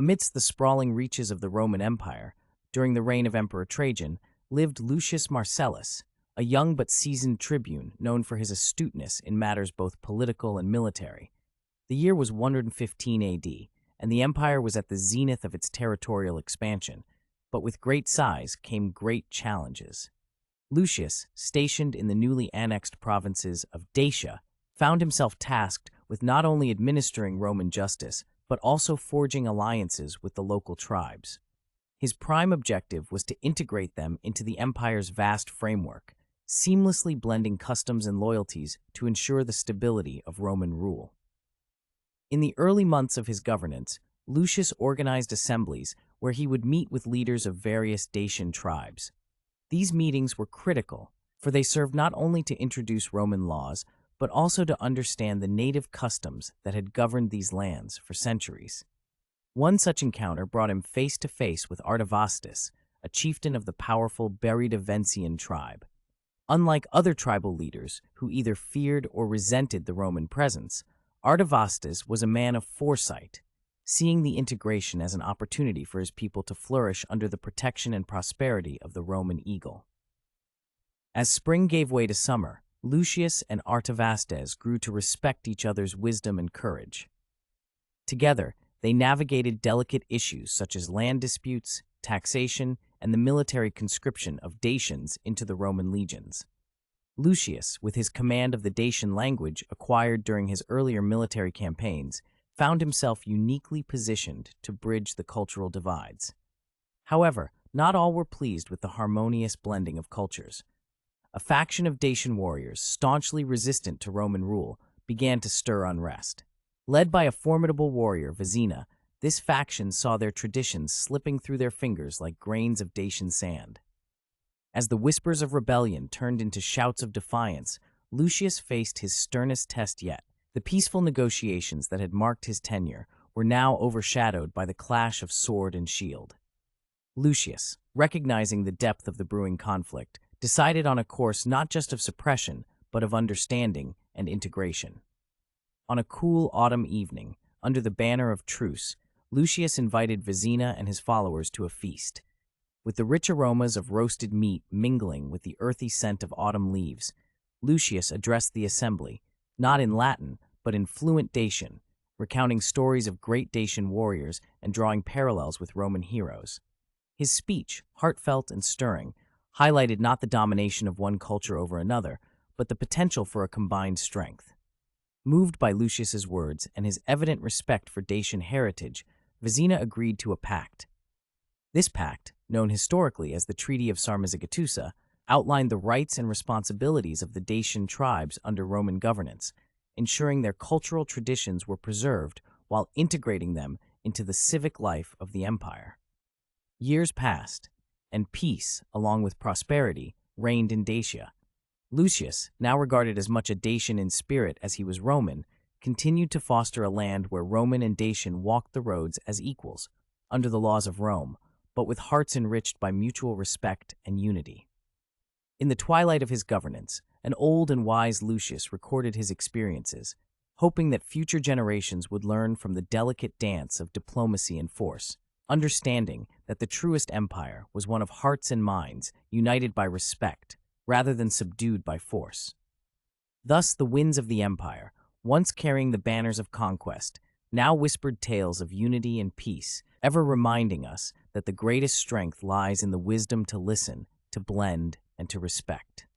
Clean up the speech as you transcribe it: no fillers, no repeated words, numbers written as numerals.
Amidst the sprawling reaches of the Roman Empire, during the reign of Emperor Trajan, lived Lucius Marcellus, a young but seasoned tribune known for his astuteness in matters both political and military. The year was 115 AD, and the empire was at the zenith of its territorial expansion, but with great size came great challenges. Lucius, stationed in the newly annexed provinces of Dacia, found himself tasked with not only administering Roman justice, but also forging alliances with the local tribes. His prime objective was to integrate them into the empire's vast framework, seamlessly blending customs and loyalties to ensure the stability of Roman rule. In the early months of his governance, Lucius organized assemblies where he would meet with leaders of various Dacian tribes. These meetings were critical, for they served not only to introduce Roman laws, but also to understand the native customs that had governed these lands for centuries. One such encounter brought him face to face with Artavasdes, a chieftain of the powerful Berridavensian tribe. Unlike other tribal leaders who either feared or resented the Roman presence, Artavasdes was a man of foresight, seeing the integration as an opportunity for his people to flourish under the protection and prosperity of the Roman eagle. As spring gave way to summer, Lucius and Artavasdes grew to respect each other's wisdom and courage. Together, they navigated delicate issues such as land disputes, taxation, and the military conscription of Dacians into the Roman legions. Lucius, with his command of the Dacian language acquired during his earlier military campaigns, found himself uniquely positioned to bridge the cultural divides. However, not all were pleased with the harmonious blending of cultures. A faction of Dacian warriors, staunchly resistant to Roman rule, began to stir unrest. Led by a formidable warrior, Vizina, this faction saw their traditions slipping through their fingers like grains of Dacian sand. As the whispers of rebellion turned into shouts of defiance, Lucius faced his sternest test yet. The peaceful negotiations that had marked his tenure were now overshadowed by the clash of sword and shield. Lucius, recognizing the depth of the brewing conflict, decided on a course not just of suppression, but of understanding and integration. On a cool autumn evening, under the banner of truce, Lucius invited Vizina and his followers to a feast. With the rich aromas of roasted meat mingling with the earthy scent of autumn leaves, Lucius addressed the assembly, not in Latin, but in fluent Dacian, recounting stories of great Dacian warriors and drawing parallels with Roman heroes. His speech, heartfelt and stirring, highlighted not the domination of one culture over another, but the potential for a combined strength. Moved by Lucius's words and his evident respect for Dacian heritage, Vizina agreed to a pact. This pact, known historically as the Treaty of Sarmizegetusa, outlined the rights and responsibilities of the Dacian tribes under Roman governance, ensuring their cultural traditions were preserved while integrating them into the civic life of the empire. Years passed, and peace, along with prosperity, reigned in Dacia. Lucius, now regarded as much a Dacian in spirit as he was Roman, continued to foster a land where Roman and Dacian walked the roads as equals, under the laws of Rome, but with hearts enriched by mutual respect and unity. In the twilight of his governance, an old and wise Lucius recorded his experiences, hoping that future generations would learn from the delicate dance of diplomacy and force, understanding that the truest empire was one of hearts and minds united by respect, rather than subdued by force. Thus the winds of the empire, once carrying the banners of conquest, now whispered tales of unity and peace, ever reminding us that the greatest strength lies in the wisdom to listen, to blend, and to respect.